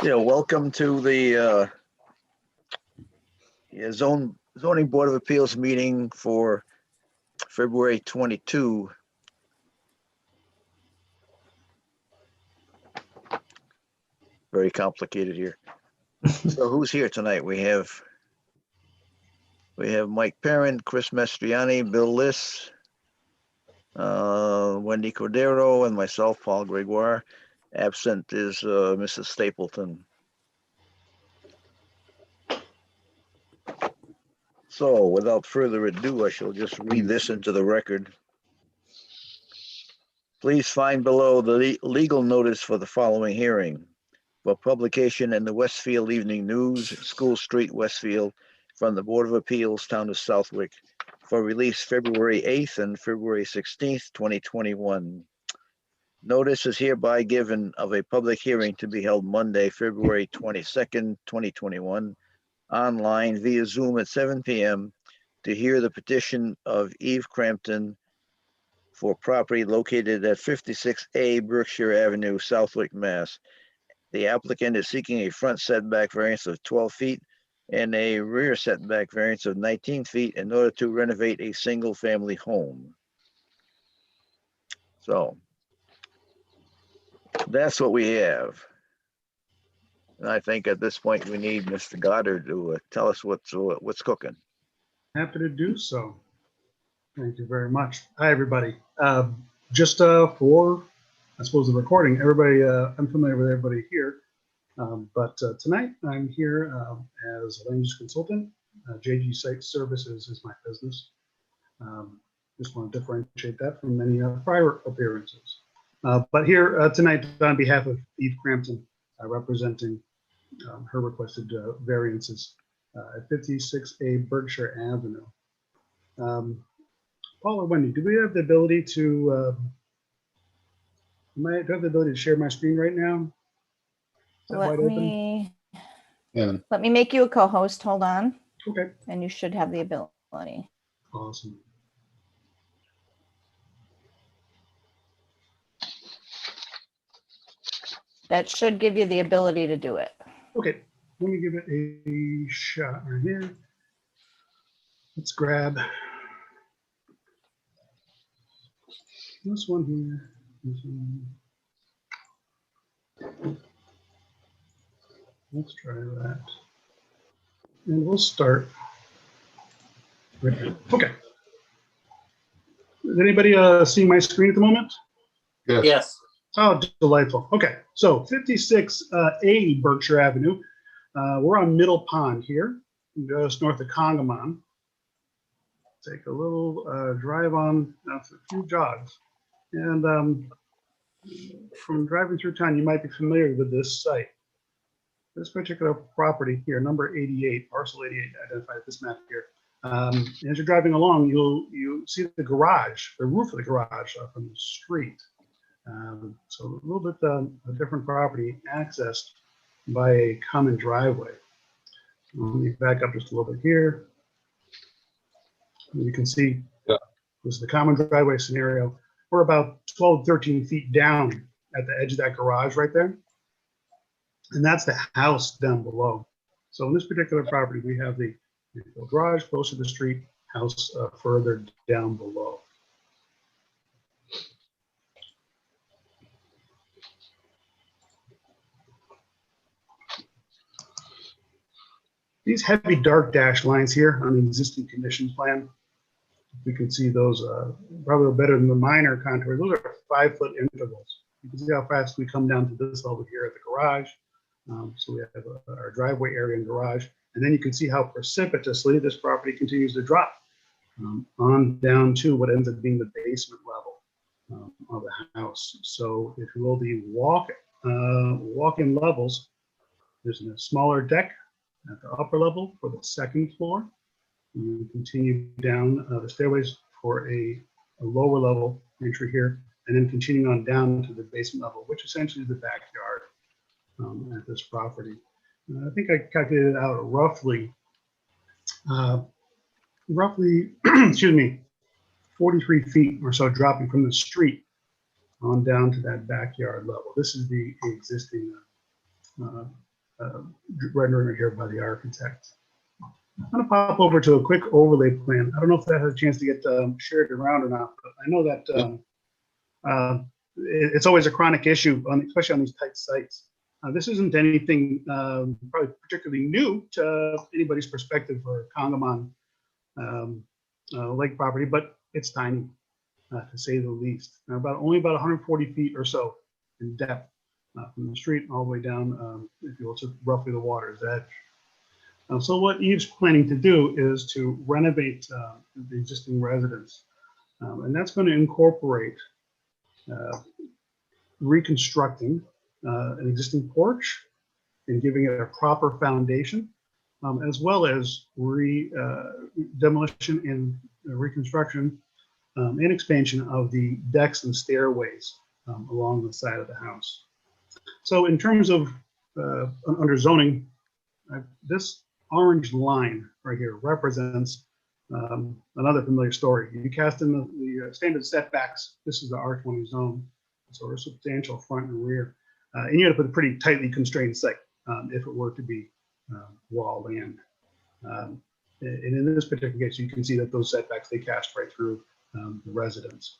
Yeah, welcome to the zoning board of appeals meeting for February 22. Very complicated here. So who's here tonight? We have Mike Perrin, Chris Mastriani, Bill Liss, Wendy Cordero, and myself, Paul Gregoire. Absent is Mrs. Stapleton. So without further ado, I shall just read this into the record. Please find below the legal notice for the following hearing. For publication in the Westfield Evening News, School Street, Westfield, from the Board of Appeals, Town of Southwick, for release February 8th and February 16th, 2021. Notice is hereby given of a public hearing to be held Monday, February 22nd, 2021, online via Zoom at 7 p.m. to hear the petition of Eve Crampton for property located at 56A Berkshire Avenue, Southwick, Mass. The applicant is seeking a front setback variance of 12 feet and a rear setback variance of 19 feet in order to renovate a single-family home. So that's what we have. And I think at this point we need Mr. Goddard to tell us what's cooking. Happy to do so. Thank you very much. Hi, everybody. Just for, I suppose, the recording, everybody, I'm familiar with everybody here. But tonight I'm here as a land use consultant. JG Site Services is my business. Just want to differentiate that from many prior appearances. But here tonight on behalf of Eve Crampton, representing her requested variances at 56A Berkshire Avenue. Paul or Wendy, do we have the ability to, do I have the ability to share my screen right now? Let me make you a co-host. Hold on. Okay. And you should have the ability. Awesome. That should give you the ability to do it. Okay. Let me give it a shot right here. Let's grab this one here. This one. Let's try that. And we'll start right here. Okay. Is anybody seeing my screen at the moment? Yes. Oh, delightful. Okay. So 56A Berkshire Avenue. We're on Middle Pond here, just north of Congamon. Take a little drive on, a few jogs. And from driving through town, you might be familiar with this site. This particular property here, number 88, parcel 88, identified this map here. As you're driving along, you see the garage, the roof of the garage from the street. So a little bit a different property accessed by a common driveway. Let me back up just a little bit here. You can see this is the common driveway scenario. We're about 12, 13 feet down at the edge of that garage right there. And that's the house down below. So in this particular property, we have the garage close to the street, house further down below. These heavy dark dashed lines here on the existing condition plan, we can see those probably better than the minor contours. Those are 5-foot intervals. You can see how fast we come down to this level here at the garage. So we have our driveway area and garage. And then you can see how precipitously this property continues to drop on down to what ends up being the basement level of the house. So if you will, the walk-in levels, there's a smaller deck at the upper level for the second floor. You continue down the stairways for a lower level entry here, and then continuing on down to the basement level, which essentially is the backyard at this property. I think I calculated out roughly, excuse me, 43 feet or so dropping from the street on down to that backyard level. This is the existing uh, uh, rendering here by the architect. I'm going to pop over to a quick overlay plan. I don't know if that has a chance to get shared around or not, but I know that it's always a chronic issue, especially on these tight sites. This isn't anything probably particularly new to anybody's perspective for Congamon lake property, but it's tiny, to say the least. Now, only about 140 feet or so in depth from the street all the way down, if you will, to roughly the water's edge. So what Eve's planning to do is to renovate the existing residence, and that's going to incorporate reconstructing an existing porch and giving it a proper foundation, as well as demolition and reconstruction and expansion of the decks and stairways along the side of the house. So in terms of under zoning, this orange line right here represents another familiar story. You cast in the standard setbacks. This is the R20 zone, so a substantial front and rear. And you end up with a pretty tightly constrained site if it were to be raw land. And in this particular case, you can see that those setbacks, they cast right through the residence.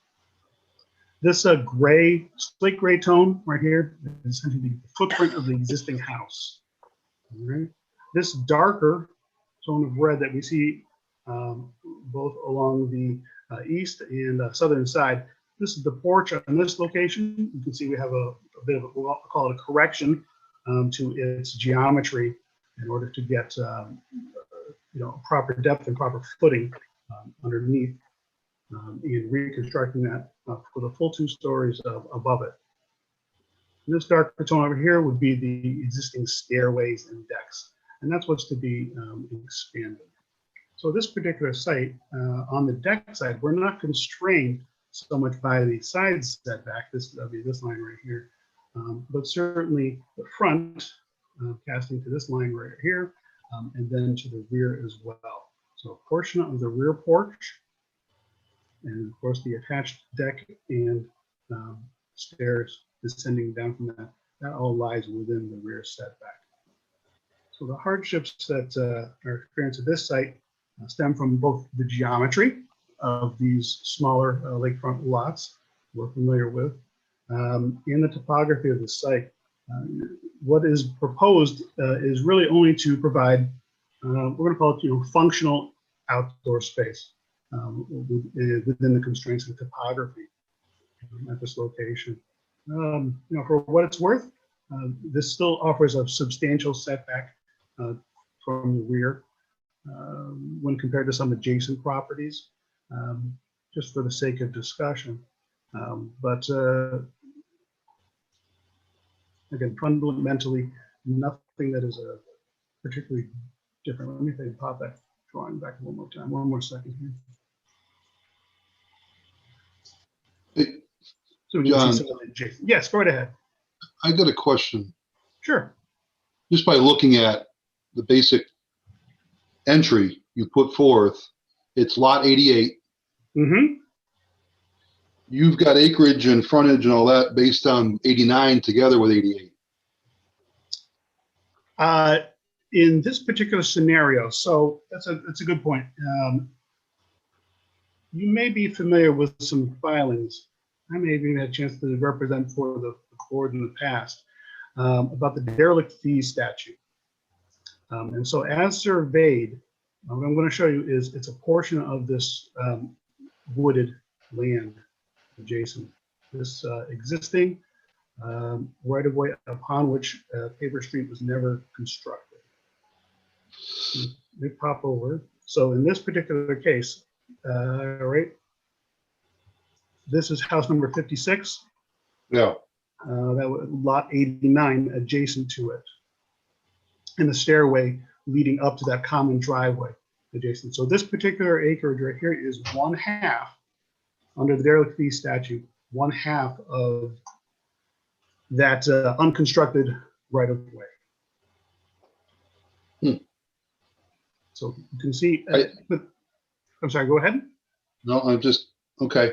This gray, slate gray tone right here is essentially the footprint of the existing house. All right. This darker tone of red that we see both along the east and southern side, this is the porch on this location. You can see we have a bit of we'll call it a correction to its geometry in order to get proper depth and proper footing underneath, and reconstructing that for the full 2 stories above it. And this darker tone over here would be the existing stairways and decks, and that's what's to be expanded. So this particular site on the deck side, we're not constrained so much by the side setback. This would be this line right here, but certainly the front casting to this line right here, and then to the rear as well. So a portion of the rear porch, and of course the attached deck and stairs descending down from that all lies within the rear setback. So the hardships that are experienced at this site stem from both the geometry of these smaller lakefront lots we're familiar with, and the topography of the site. What is proposed is really only to provide, we're going to call it, functional outdoor space within the constraints of the topography at this location. For what it's worth, this still offers a substantial setback from the rear when compared to some adjacent properties, just for the sake of discussion. But again, fundamentally, nothing that is particularly different. Let me pop that drawing back one more time. One more second here. So we can see some of the adjacent. Yes, go right ahead. I got a question. Sure. Just by looking at the basic entry you put forth, it's lot 88. Mm-hmm. You've got acreage and frontage and all that based on 89 together with 88. In this particular scenario, so that's a good point. You may be familiar with some filings. I may have even had a chance to represent for the board in the past about the derelict fee statute. And so as surveyed, what I'm going to show you is it's a portion of this wooded land adjacent. This existing right-of-way upon which Paper Street was never constructed. They pop over. So in this particular case, right, this is house number 56. Yeah. That was lot 89 adjacent to it, and the stairway leading up to that common driveway adjacent. So this particular acreage right here is 1/2 under the derelict fee statute, 1/2 of that unconstructed right of way. So you can see, I'm sorry, go ahead. No, I'm just, okay.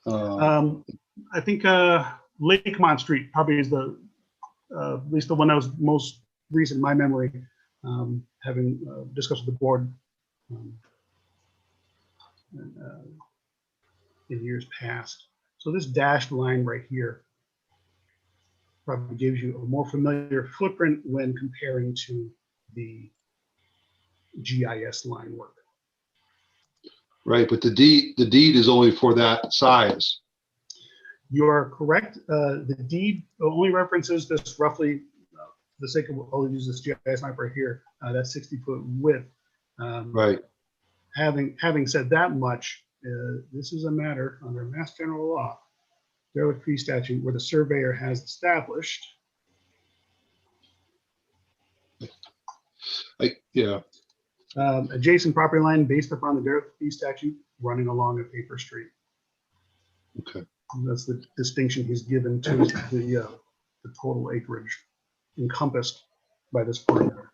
I think Lakemont Street probably is the at least the one that was most recent in my memory, having discussed with the board in years past. So this dashed line right here probably gives you a more familiar footprint when comparing to the GIS line work. Right, but the deed is only for that size. You are correct. The deed only references this roughly, for the sake of, I'll use this GIS map right here, that 60-foot width. Right. Having said that much, this is a matter under Mass General Law, derelict fee statute, where the surveyor has established Yeah, adjacent property line based upon the derelict fee statute running along a paper street. okay. And that's the distinction he's given to the total acreage encompassed by this perimeter.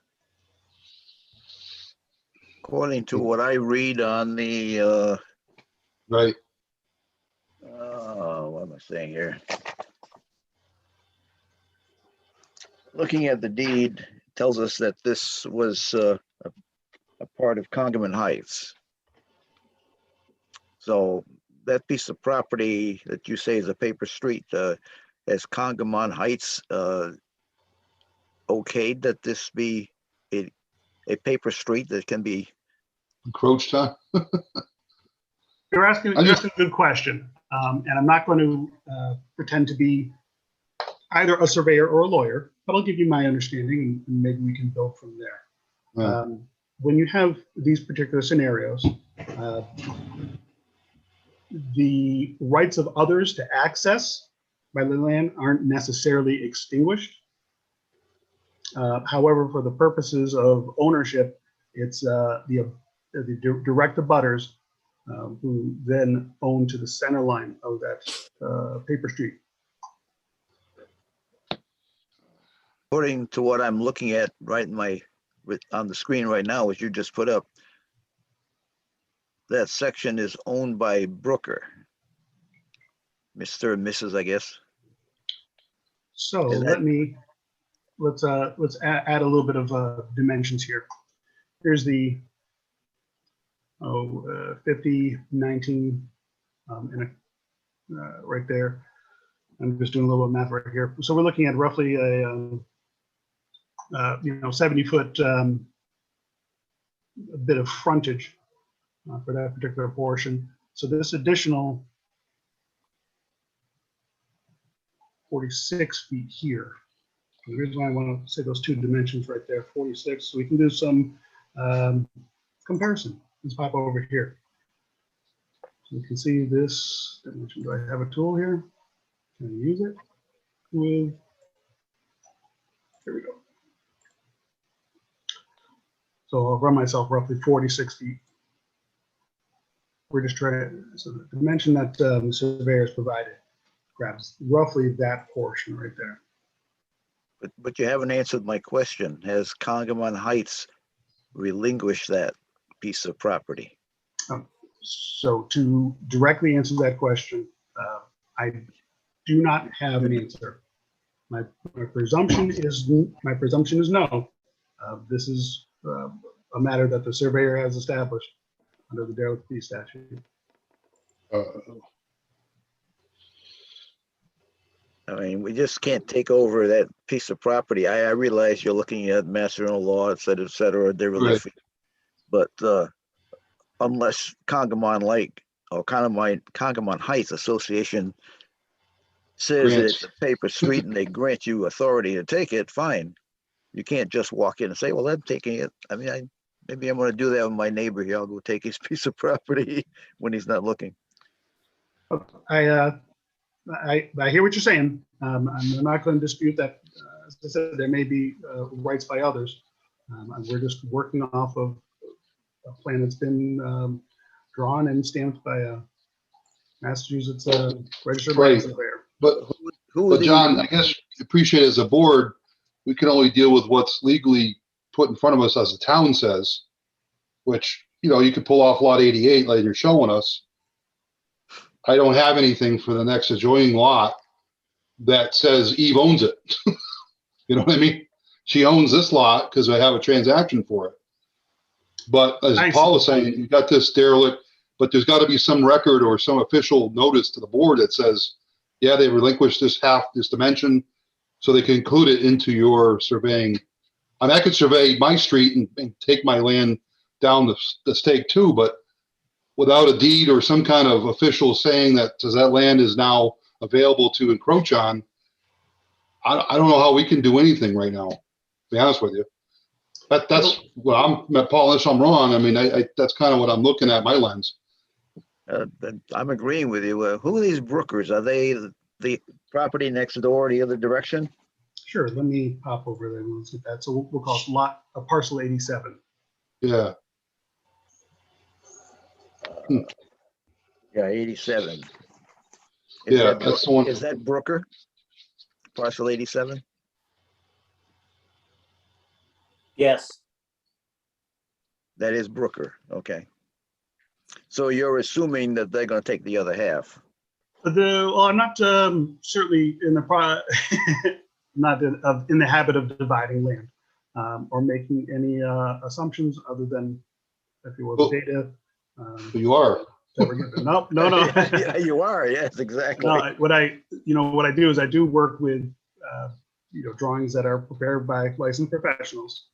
According to what I read on the, Right, what am I saying here? Looking at the deed, it tells us that this was a part of Congamon Heights. So that piece of property that you say is a paper street, has Congamon Heights okayed that this be a paper street that can be? encroached on. You're asking a good question, and I'm not going to pretend to be either a surveyor or a lawyer, but I'll give you my understanding, and maybe we can build from there. Yeah. When you have these particular scenarios, the rights of others to access by the land aren't necessarily extinguished. However, for the purposes of ownership, it's the direct abutters who then own to the center line of that paper street. According to what I'm looking at right in on the screen right now, which you just put up, that section is owned by Brooker, Mr. and Mrs., I guess. So Is that- let's add a little bit of dimensions here. Here's the 50, 19, and right there. I'm just doing a little bit of math right here. So we're looking at roughly a 70-foot bit of frontage for that particular portion. So this additional 46 feet here. The reason why I want to say those two dimensions right there, 46, so we can do some comparison. Let's pop over here. So you can see this dimension. Do I have a tool here? Can I use it? Here we go. So I'll run myself roughly 46 feet. We're just trying to, so the dimension that the surveyor has provided grabs roughly that portion right there. But you haven't answered my question. Has Congamon Heights relinquished that piece of property? So to directly answer that question, I do not have an answer. My presumption is no. This is a matter that the surveyor has established under the derelict fee statute. I mean, we just can't take over that piece of property. I realize you're looking at Mass General Law, et cetera, derelict fee. But unless Congamon Lake or Congamon Heights Association says that it's a paper street and they grant you authority to take it, fine. You can't just walk in and say, well, I'm taking it. I mean, maybe I'm going to do that with my neighbor here. I'll go take his piece of property when he's not looking. I hear what you're saying. I'm not going to dispute that. As I said, there may be rights by others. We're just working off of a plan that's been drawn and stamped by a Massachusetts registered land surveyor. But John, I guess appreciate as a board, we can only deal with what's legally put in front of us as the town says, which, you could pull off lot 88 like you're showing us. I don't have anything for the next adjoining lot that says Eve owns it. You know what I mean? She owns this lot because I have a transaction for it. But as I Paul see. was saying, you got this derelict, but there's got to be some record or some official notice to the board that says, yeah, they relinquished this dimension, so they can include it into your surveying. I mean, I could survey my street and take my land down the stake too, but without a deed or some kind of official saying that says that land is now available to encroach on, I don't know how we can do anything right now, to be honest with you. That's what Paul, unless I'm wrong, I mean, that's kind of what I'm looking at, my lens. I'm agreeing with you. Who are these Brookers? Are they the property next door, the other direction? Sure, let me pop over there and let's get that. So we'll call it parcel 87. Yeah. Yeah, 87. Yeah, that's the one. Is that Brooker? Parcel 87? Yes, That is Brooker, okay. So you're assuming that they're gonna take the other half? Well, I'm not certainly in the not in the habit of dividing land or making any assumptions other than, if you will, the data. You are. that we're given. No. Yeah, you are, yes, exactly. No, what I do is I do work with drawings that are prepared by licensed professionals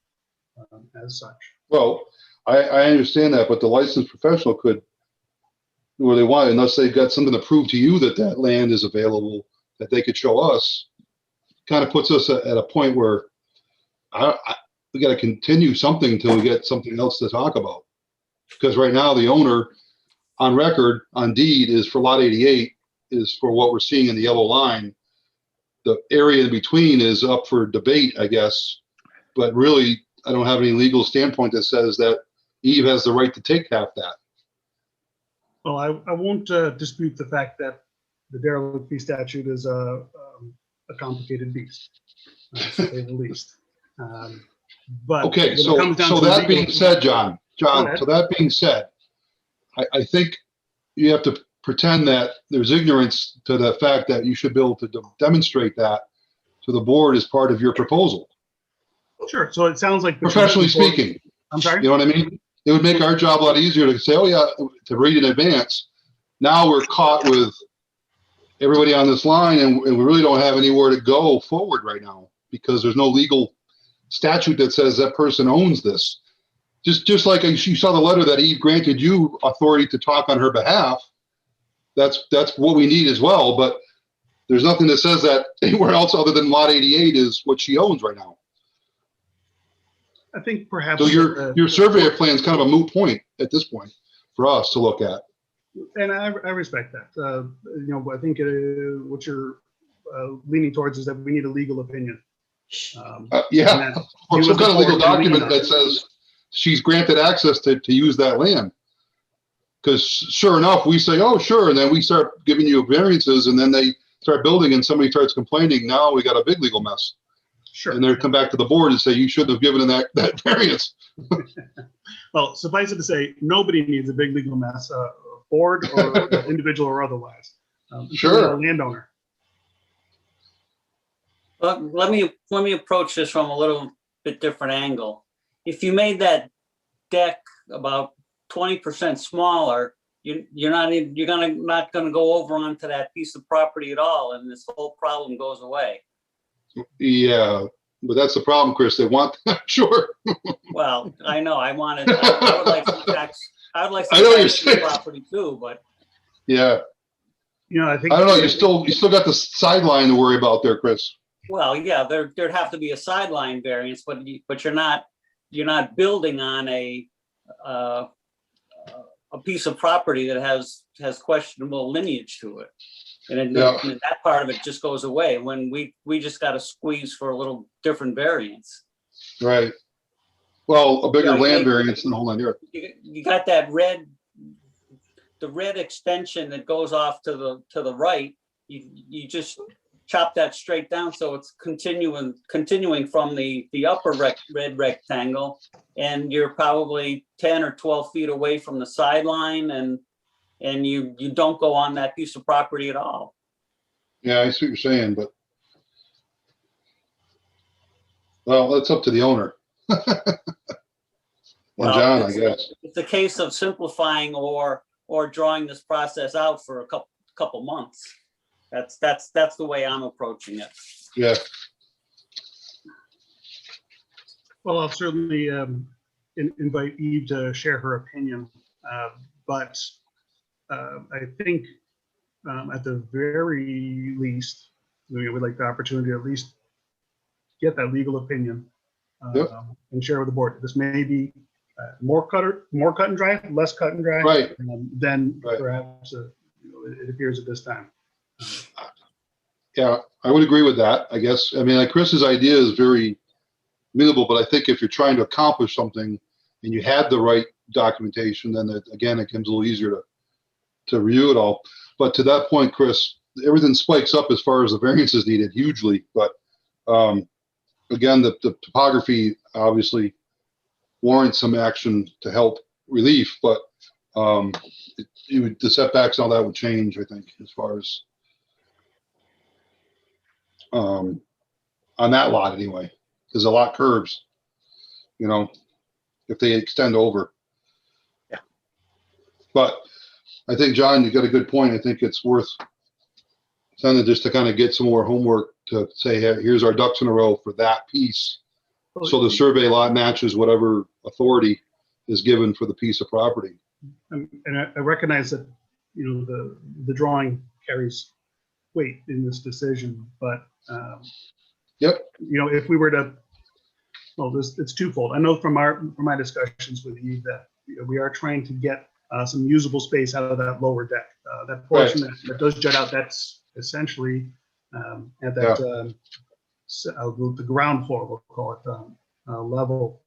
as such. Well, I understand that, but the licensed professional could, where they want, unless they've got something to prove to you that that land is available, that they could show us, kind of puts us at a point where we got to continue something until we get something else to talk about. Because right now the owner on record, on deed, is for lot 88, is for what we're seeing in the yellow line. The area in between is up for debate, I guess, but really, I don't have any legal standpoint that says that Eve has the right to take half that. Well, I won't dispute the fact that the derelict fee statute is a complicated beast, to say the least. But Okay, when it so comes down to that legal- being said, John, Go ahead. so that being said, I think you have to pretend that there's ignorance to the fact that you should be able to demonstrate that to the board as part of your proposal. Sure. So it sounds like Professionally speaking, I'm sorry. you know what I mean? It would make our job a lot easier to say, oh yeah, to read in advance. Now we're caught with everybody on this line and we really don't have anywhere to go forward right now because there's no legal statute that says that person owns this. Just like you saw the letter that Eve granted you authority to talk on her behalf. That's what we need as well. But there's nothing that says that anywhere else other than lot 88 is what she owns right now. I think perhaps. So your surveyor plan is kind of a moot point at this point for us to look at. And I respect that. I think what you're leaning towards is that we need a legal opinion. Yeah, or some kind of legal document that says she's granted access to use that land. Because sure enough, we say, oh, sure. And then we start giving you variances and then they start building and somebody starts complaining. Now we got a big legal mess. Sure. And they come back to the board and say, you shouldn't have given them that variance. Well, suffice it to say, nobody needs a big legal mess, board or individual or otherwise. Sure. A landowner. but let me approach this from a little bit different angle. If you made that deck about 20% smaller, you're not gonna go over onto that piece of property at all, and this whole problem goes away. Yeah, but that's the problem, Chris. They want, sure. Well, I know, I would like some tax, I would like I know some you're tax saying. property too, but Yeah. I think. I don't know. You still got the sideline to worry about there, Chris. well, yeah, there'd have to be a sideline variance, but you're not building on a piece of property that has questionable lineage to it. And then Yeah. that part of it just goes away when we just got to squeeze for a little different variance. Right. Well, a bigger Yeah, land variance than the whole 9 yards. You got that the red extension that goes off to the right. You just chop that straight down so it's continuing from the upper red rectangle, and you're probably 10 or 12 feet away from the sideline, and you don't go on that piece of property at all. Yeah, I see what you're saying, but Well, that's up to the owner. And Well, John, I guess. It's a case of simplifying or drawing this process out for a couple months. That's the way I'm approaching it. Yeah, Well, I'll certainly invite Eve to share her opinion, but I think at the very least, we would like the opportunity to at least get that legal opinion Yep. and share with the board. This may be more cut and dry, less cut and dry right. than Right. perhaps it appears at this time. Yeah, I would agree with that, I guess. I mean, like Chris's idea is very amenable, but I think if you're trying to accomplish something and you had the right documentation, then again, it becomes a little easier to review it all. But to that point, Chris, everything spikes up as far as the variances needed hugely. But again, the topography obviously warrants some action to help relief, but the setbacks and all that would change, I think, as far as on that lot anyway. There's a lot curves, if they extend over. Yeah. But I think, John, you got a good point. I think it's worth sending just to kind of get some more homework to say, hey, here's our ducks in a row for that piece. So the survey lot matches whatever authority is given for the piece of property. And I recognize that, the drawing carries weight in this decision, but Yep. If we were to, it's twofold. I know from my discussions with Eve that we are trying to get some usable space out of that lower deck. That portion that does jut out, that's essentially at that the ground floor, we'll call it, level.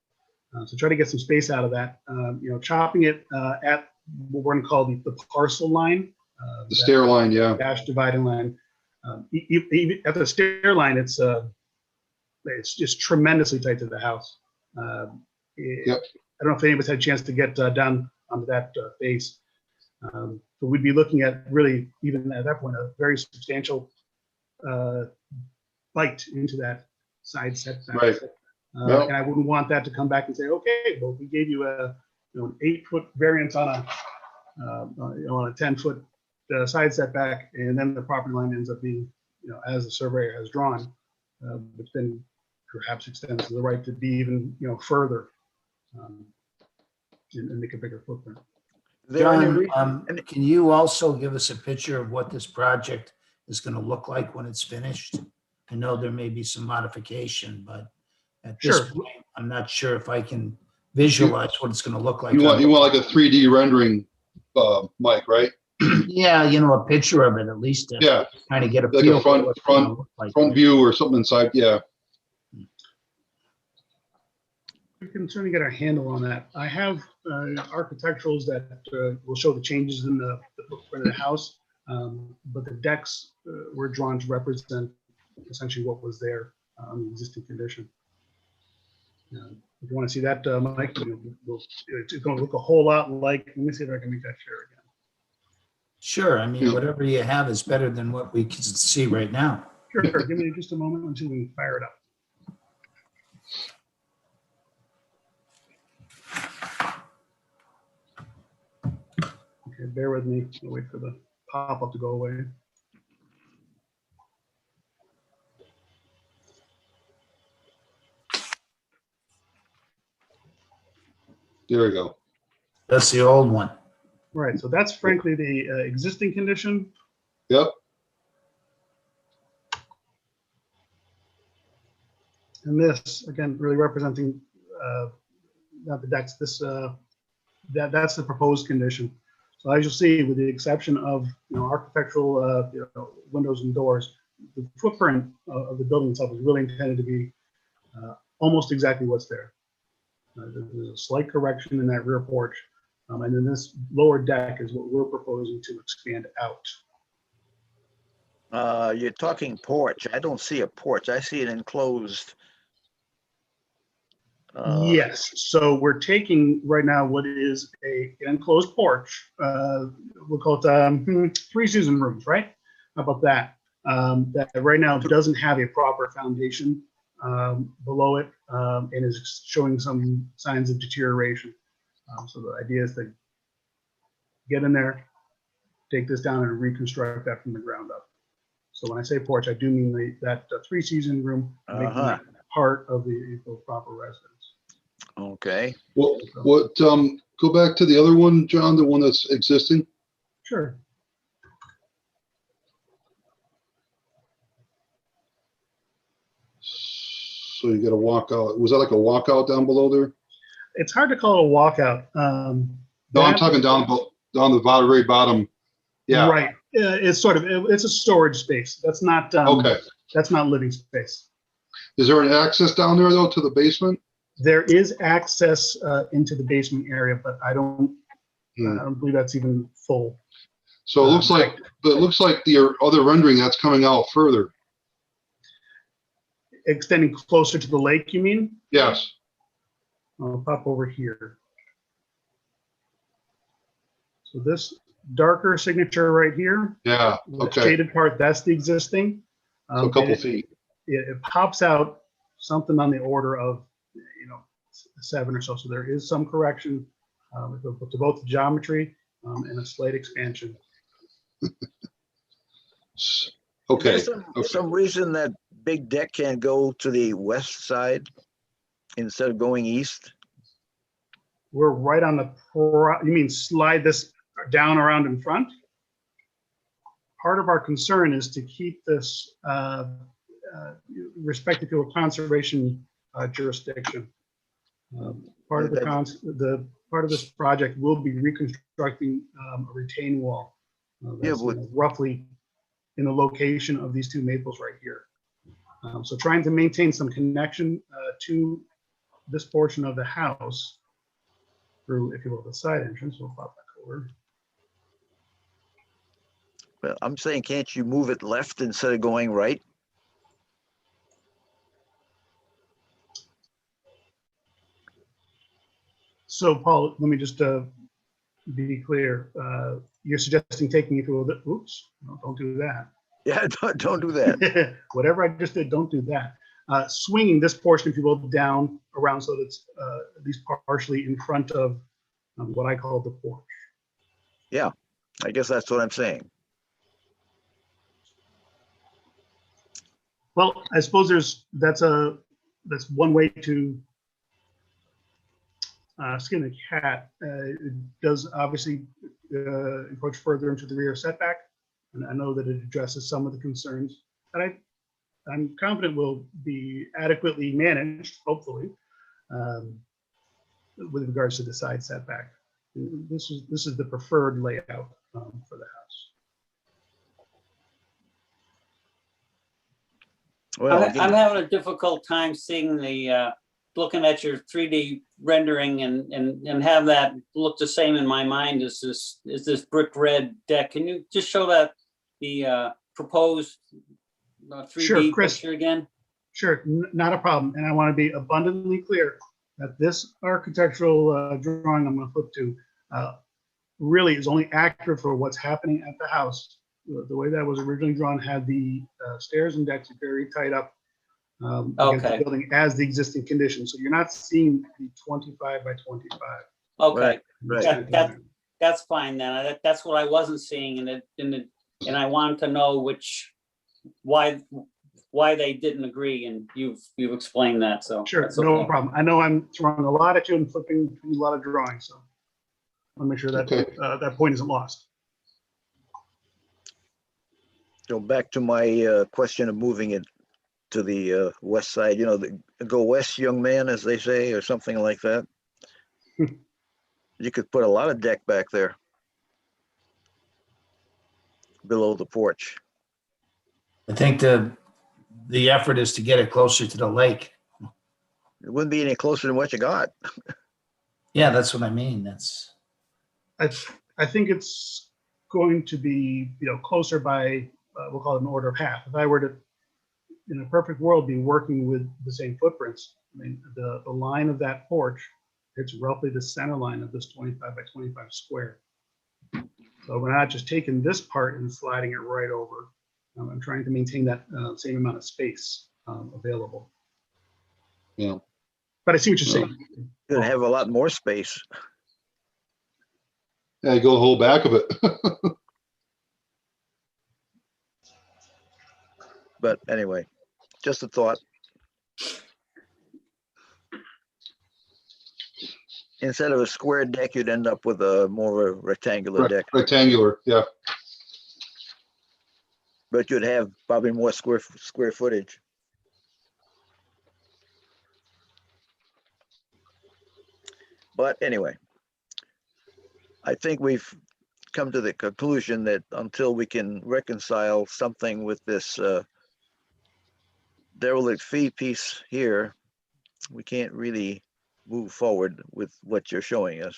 So try to get some space out of that. Chopping it at what we're going to call the parcel line. The stair line, yeah. Dash dividing line. At the stair line, it's just tremendously tight to the house. Yep. I don't know if any of us had a chance to get down onto that base. But we'd be looking at really, even at that point, a very substantial bite into that side setback. Right. And I wouldn't want that to come back and say, okay, well, we gave you an 8-foot variance on a 10-foot side setback, and then the property line ends up being, as the surveyor has drawn, which then perhaps extends the right to be even, further and make a bigger footprint. Is there any John, reason- can you also give us a picture of what this project is going to look like when it's finished? I know there may be some modification, but at this Sure. point, I'm not sure if I can visualize what it's going to look like. You want like a 3D rendering, Mike, right? Yeah, a picture of it at least to Yeah, kind of get a Like a feel for front- what it's gonna look like. front view or something inside. Yeah, We can certainly get a handle on that. I have architecturals that will show the changes in the footprint of the house, but the decks were drawn to represent essentially what was there on the existing condition. If you want to see that, Mike, it's going to look a whole lot like, let me see if I can make that share again. Sure, I mean, Yeah. whatever you have is better than what we can see right now. Sure, give me just a moment until we fire it up. Okay, bear with me. I'll wait for the pop-up to go away. there we go. That's the old one. Right, so that's frankly the existing condition. Yep. And this, again, really representing not the decks, that's the proposed condition. So as you'll see, with the exception of architectural windows and doors, the footprint of the building itself is really intended to be almost exactly what's there. There's a slight correction in that rear porch, and then this lower deck is what we're proposing to expand out. You're talking porch. I don't see a porch. I see an enclosed. Yes, so we're taking right now what is an enclosed porch. We'll call it 3 season rooms, right? How about that? That right now doesn't have a proper foundation below it and is showing some signs of deterioration. So the idea is to get in there, take this down and reconstruct that from the ground up. So when I say porch, I do mean that three-season room, making that part of the proper residence. Okay. What, go back to the other one, John, the one that's existing. Sure. So you got a walkout. Was that like a walkout down below there? It's hard to call it a walkout. No, I'm talking down the bottom, very bottom. Yeah. Right. It's sort of, it's a storage space. That's not, Okay. that's not living space. Is there an access down there though to the basement? There is access into the basement area, but I don't believe that's even full. So it looks like, but it looks like the other rendering that's coming out further. Extending closer to the lake, you mean? Yes. I'll pop over here. So this darker signature right here, Yeah. the Okay. shaded part, that's the existing. So a couple and feet. it pops out something on the order of, 7 or so. So there is some correction to both the geometry and a slight expansion. Okay. Is there some reason that big deck can't go to the west side instead of going east? We're right on the, you mean slide this down around in front? Part of our concern is to keep this respected to a conservation jurisdiction. Part of the part of this project will be reconstructing a retaining wall. That's, roughly in the location of these two maples right here. So trying to maintain some connection to this portion of the house through, if you will, the side entrance. We'll pop back over. Well, I'm saying, can't you move it left instead of going right? So Paul, let me just be clear. You're suggesting taking it to a, oops, no, don't do that. Yeah, don't do that. Whatever I just did, don't do that. Swinging this portion, if you will, down around so that it's at least partially in front of what I call the porch. Yeah, I guess that's what I'm saying. Well, I suppose that's one way to skin a cat. It does obviously encroach further into the rear setback, and I know that it addresses some of the concerns that I'm confident will be adequately managed, hopefully, with regards to the side setback. This is the preferred layout for the house. Well, I'm having a difficult time seeing the, looking at your 3D rendering and have that look the same in my mind as this brick red deck. Can you just show that the proposed 3D Sure, Chris. picture again? Sure, not a problem. And I want to be abundantly clear that this architectural drawing I'm going to flip to really is only accurate for what's happening at the house. The way that was originally drawn had the stairs and decks very tight up against the building as the existing condition. So you're not seeing the 25 by 25. Okay, right. that's fine then. That's what I wasn't seeing, and I wanted to know why they didn't agree, and you've explained that. So sure, that's no okay. problem. I know I'm throwing a lot at you and flipping a lot of drawings, so I'll make sure that that point isn't lost. So back to my question of moving it to the west side, go west, young man, as they say, or something like that. You could put a lot of deck back there below the porch. I think the effort is to get it closer to the lake. It wouldn't be any closer than what you got. Yeah, that's what I mean. That's. I think it's going to be closer by we'll call it an order of half. If I were to, in a perfect world, be working with the same footprints, I mean, the line of that porch, it's roughly the center line of this 25 by 25 square. So we're not just taking this part and sliding it right over. I'm trying to maintain that same amount of space available. Yeah. But I see what you're saying. You'd have a lot more space. Yeah, you go the whole back of it. But anyway, just a thought. Instead of a square deck, you'd end up with a more of a rectangular deck, Rectangular, yeah. but you'd have probably more square footage. But anyway, I think we've come to the conclusion that until we can reconcile something with this derelict fee piece here, we can't really move forward with what you're showing us.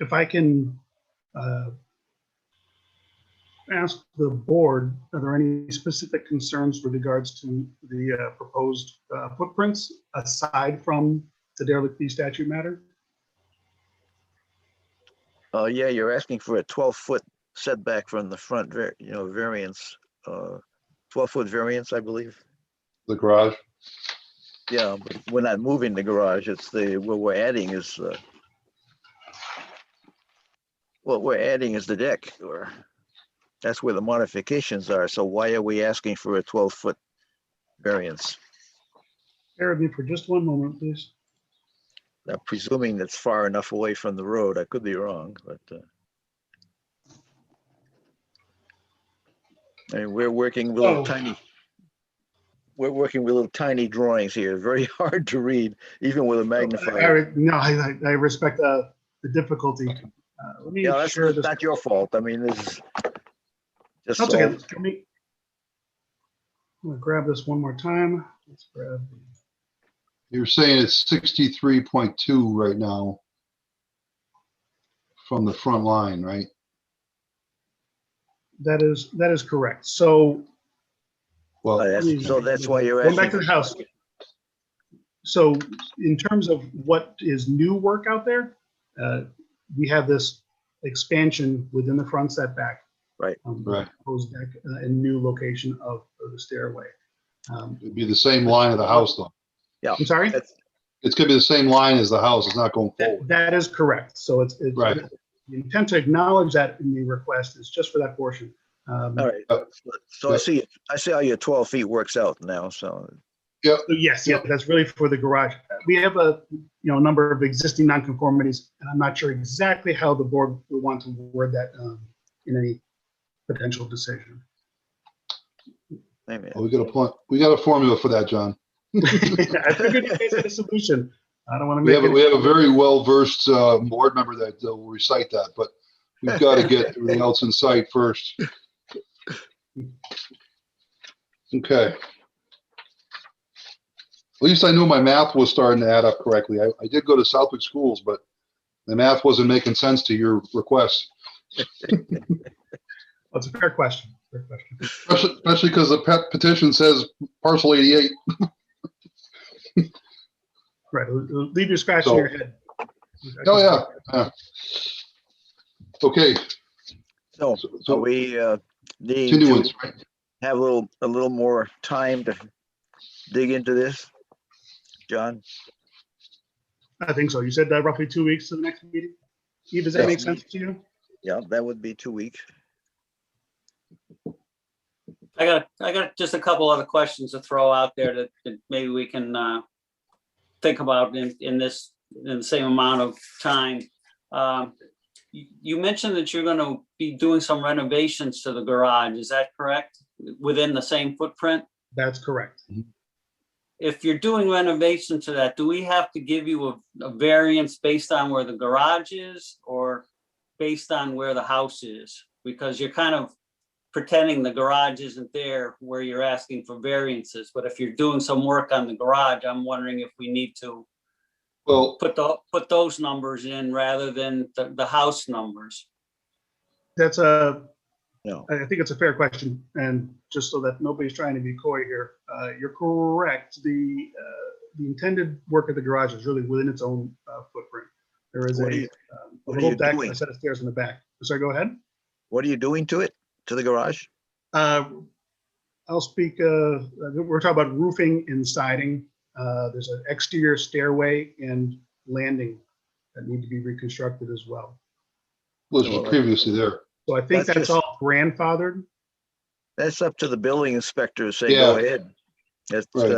If I can ask the board, are there any specific concerns with regards to the proposed footprints aside from the derelict fee statute matter? Yeah, you're asking for a 12-foot setback from the front, variance, 12-foot variance, I believe. The garage. Yeah, but we're not moving the garage. It's what we're adding is the deck, or that's where the modifications are. So why are we asking for a 12-foot variance? Bear with me for just one moment, please. I'm presuming that's far enough away from the road. I could be wrong, but I mean, we're working with little tiny. We're working with little tiny drawings here. Very hard to read, even with a magnifier. No, I respect the difficulty. Let me Yeah, that's share this. not your fault. I mean, this is just That's so. okay. I'm gonna grab this one more time. Let's grab. You're saying it's 63.2 right now from the front line, right? That is correct. So Well, So that's why you're going asking. back to the house. So in terms of what is new work out there, we have this expansion within the front setback. Right. Right. Proposed deck and new location of the stairway. it'd be the same line of the house though. Yeah, I'm sorry? It's gonna be the same line as the house. It's not going forward. That is correct. So it's Right. the intent to acknowledge that in the request is just for that portion. all right. So I see how your 12 feet works out now. So So yes, that's really for the garage. We have a number of existing nonconformities, and I'm not sure exactly how the board would want to word that in any potential decision. maybe. Well, we got a formula for that, John. I figured you guys had a solution. I don't want to We make have a very well-versed board member that will recite that, but we've got to get everything else in sight first. Okay. At least I knew my math was starting to add up correctly. I did go to Southwick schools, but the math wasn't making sense to your request. That's a fair question. Fair question. Especially because the petition says parcel 88. Right. It'll leave you scratching your head. Oh, yeah. Okay. So So we need continuance, to right? have a little more time to dig into this, John. I think so. You said that roughly 2 weeks to the next meeting. Eve, does that Yes. make sense to you? Yeah, that would be 2 weeks. I got just a couple other questions to throw out there that maybe we can think about in the same amount of time. You mentioned that you're going to be doing some renovations to the garage. Is that correct? Within the same footprint? That's correct. If you're doing renovation to that, do we have to give you a variance based on where the garage is or based on where the house is? Because you're kind of pretending the garage isn't there where you're asking for variances. But if you're doing some work on the garage, I'm wondering if we need to Well, put those numbers in rather than the house numbers. That's No. I think it's a fair question, and just so that nobody's trying to be coy here, you're correct. The intended work of the garage is really within its own footprint. There is What are a you- what are little you deck doing? and a set of stairs in the back. Sorry, go ahead. What are you doing to it, to the garage? I'll speak, we're talking about roofing and siding. There's an exterior stairway and landing that need to be reconstructed as well. Was previously there. So I think That's that's just- all grandfathered. That's up to the building inspector to say, Yeah. go ahead. That's Right.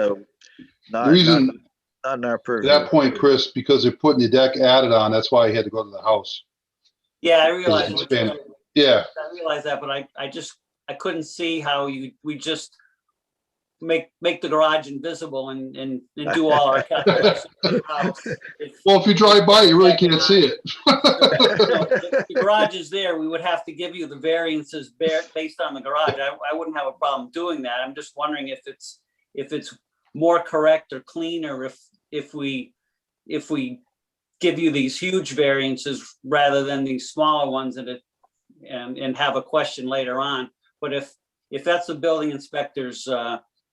not, The reason, not in our at purview. that point, Chris, because they're putting the deck added on, that's why he had to go to the house. Yeah, I Because realize, it's expanded. Yeah, I realize that, but I couldn't see how we just make the garage invisible and do all our calculations. in the house. well, if you drive by, you really can't see it. If the garage is there, we would have to give you the variances based on the garage. I wouldn't have a problem doing that. I'm just wondering if it's more correct or cleaner if we give you these huge variances rather than these smaller ones and have a question later on. But if that's the building inspector's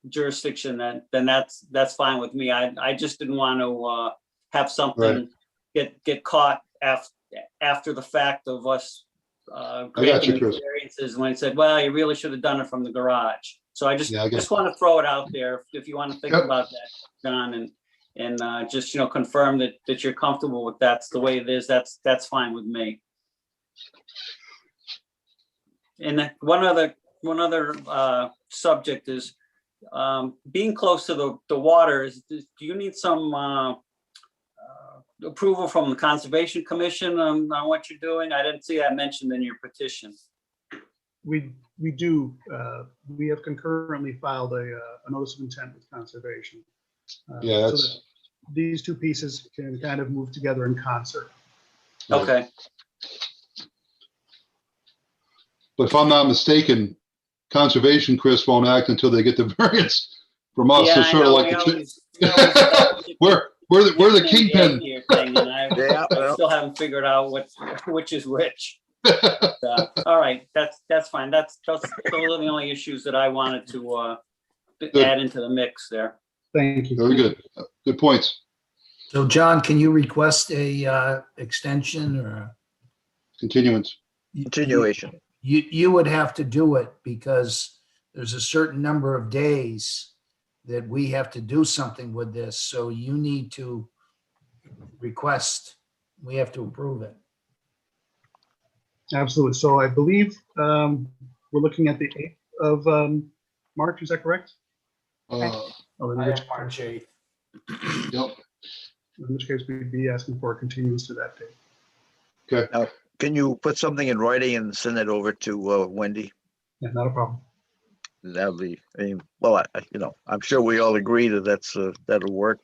jurisdiction, then that's fine with me. I just didn't want to have something get caught after the fact of us granting Chris. variances when it said, well, you really should have done it from the garage. So I Yeah, I got just want to throw it out there if you want to think Yep. about that, John, and just, confirm that you're comfortable with that's the way it is. That's fine with me. And then one other subject is being close to the water. Do you need some approval from the Conservation Commission on what you're doing? I didn't see that mentioned in your petition. We do, we have concurrently filed a notice of intent with conservation. Yeah, so that's, that these two pieces can kind of move together in concert. Okay. but if I'm not mistaken, conservation, Chris, won't act until they get the variance from us. Yeah, So I sort of know, like, we the always- we're the kingpin. Here thing, and I Yeah, well. still haven't figured out which is which. All right, that's fine. Those are the only issues that I wanted to add into the mix there. Thank you. Very good. Good points. So John, can you request a extension or? Continuance. Continuation. You would have to do it because there's a certain number of days that we have to do something with this. So you need to request, we have to approve it. Absolutely. So I believe we're looking at the 8th of March. Is that correct? Oh, in which, March 8th. Yep. in which case we'd be asking for a continuance to that date. Can you put something in writing and send it over to Wendy? Yeah, not a problem. That'll be, well, I'm sure we all agree that that'll work,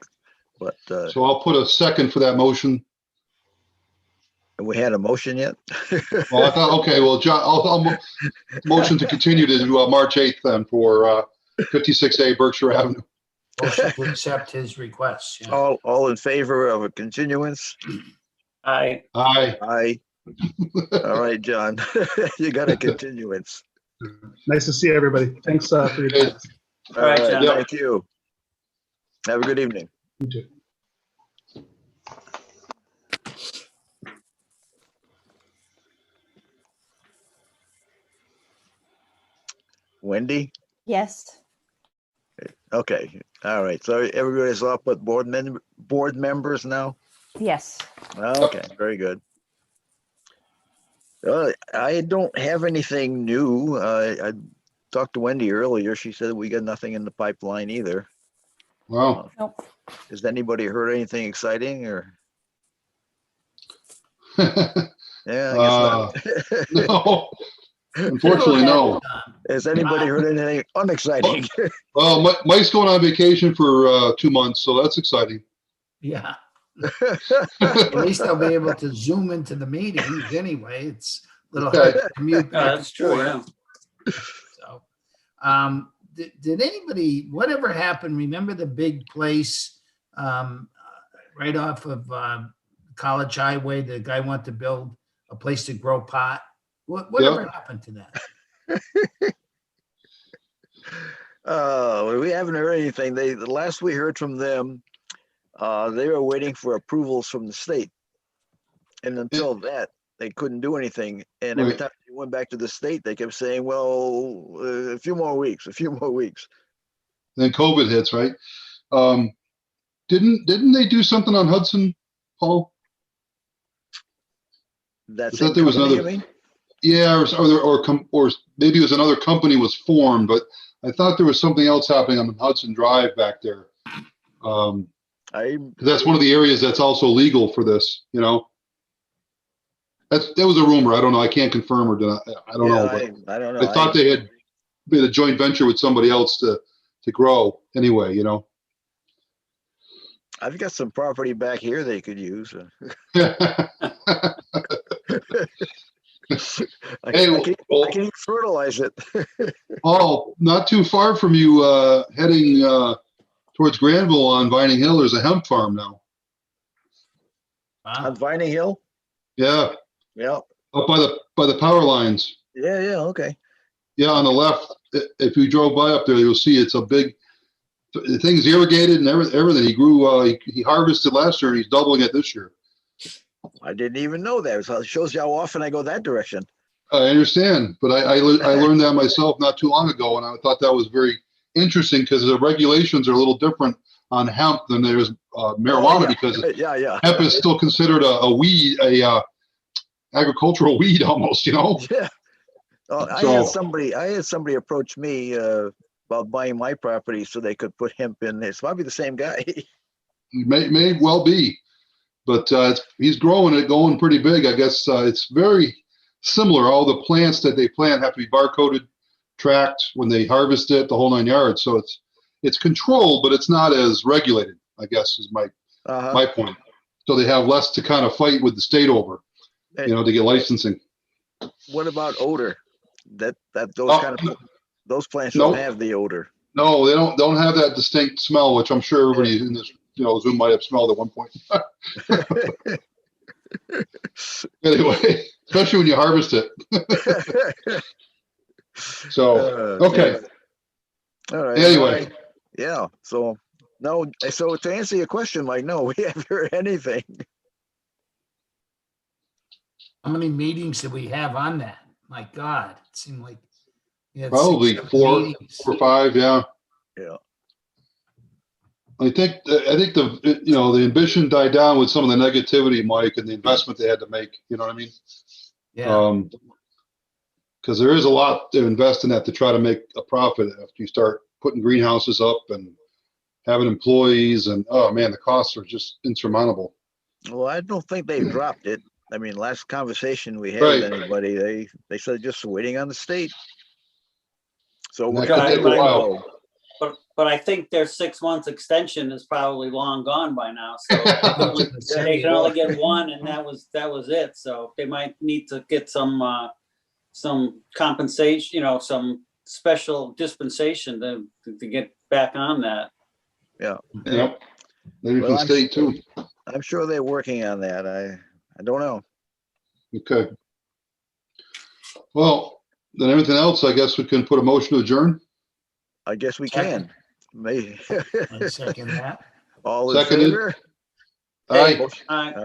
but So I'll put a second for that motion. we had a motion yet? Well, I thought, okay, well, John, I'll motion to continue to March 8th then for 56A Berkshire Avenue. Motion to accept his request. Yeah. All in favor of a continuance? I Aye. Aye. All right, John, you got a continuance. Nice to see everybody. Thanks for your time. All right, right, John. thank you. Have a good evening. You too. Wendy? Yes. Okay, all right, so everybody's up with board members now? Yes. Okay, very good. I don't have anything new. I talked to Wendy earlier. She said we got nothing in the pipeline either. Wow. Nope. Has anybody heard anything exciting or? No, Yeah, I guess not. unfortunately, no. Has anybody heard anything unexciting? Well, Mike's going on vacation for 2 months, so that's exciting. Yeah. At least I'll be able to zoom into the meetings anyway. It's a little hard to commute. back and that's true. forth. Yeah. So, did anybody, whatever happened, remember the big place right off of College Highway, the guy wanted to build a place to grow pot? Whatever happened to that? We haven't heard anything. The last we heard from them, they were waiting for approvals from the state. And until that, they couldn't do anything. And every Right. time they went back to the state, they kept saying, well, a few more weeks, a few more weeks. Then COVID hits, right? Didn't they do something on Hudson, Paul? That's I thought there was company, another- you mean? Yeah, or maybe it was another company was formed, but I thought there was something else happening on Hudson Drive back there. 'Cause that's one of the areas that's also legal for this, you know? That was a rumor. I don't know. I can't confirm or deny. I don't know, but I don't know. I thought they had made a joint venture with somebody else to grow anyway, you know? I've got some property back here they could use. I Hey, can well, even fertilize it. Paul, not too far from you, heading towards Granville on Vining Hill, there's a hemp farm now. On Vining Hill? Yeah, Yeah, up by the power lines. yeah, okay. Yeah, on the left. If you drove by up there, you'll see it's a big. The thing's irrigated and everything. He grew. He harvested last year, and he's doubling it this year. I didn't even know that. So it shows you how often I go that direction. I understand, but I learned that myself not too long ago, and I thought that was very interesting because the regulations are a little different on hemp than there's marijuana Oh, yeah. because Yeah. hemp is still considered a weed, agricultural weed almost, you know. Yeah. Oh, I had somebody approach me about buying my property so they could put hemp in there. It's probably the same guy. May well be, but he's growing it, going pretty big. I guess it's very similar. All the plants that they plant have to be barcoded, tracked when they harvest it, the whole 9 yards. So it's controlled, but it's not as regulated, I guess, is my point. So they have less to kind of fight with the state over, you know, to get licensing. What about odor? Those plants Nope. don't have the odor. No, they don't have that distinct smell, which I'm sure everybody in this, you know, Zoom might have smelled at one point. Anyway, especially when you harvest it. So, okay. All right. Anyway. Yeah. So to answer your question, Mike, no, we haven't heard anything. How many meetings did we have on that? My God, it seemed like we had Probably 6 4 meetings. or 5, yeah. Yeah. I think the you know, the ambition died down with some of the negativity, Mike, and the investment they had to make. You know what I mean? Yeah. Because there is a lot to invest in that to try to make a profit after you start putting greenhouses up and having employees, and oh man, the costs are just insurmountable. Well, I don't think they've dropped it. I mean, last conversation we had Right. with anybody, they said just waiting on the state. So And we're that could kind take of a while. But I think their 6 months extension is probably long gone by now. So they can only get one, and that was it. So they might need to get some compensation, you know, some special dispensation to get back on that. Yeah. Yep. Maybe Well, from the state too. I'm sure they're working on that. I don't know. Okay. Well, then everything else, I guess we can put a motion to adjourn. I guess we Second. can. May I second that. all in Seconded. favor? Aye. Motion- All right.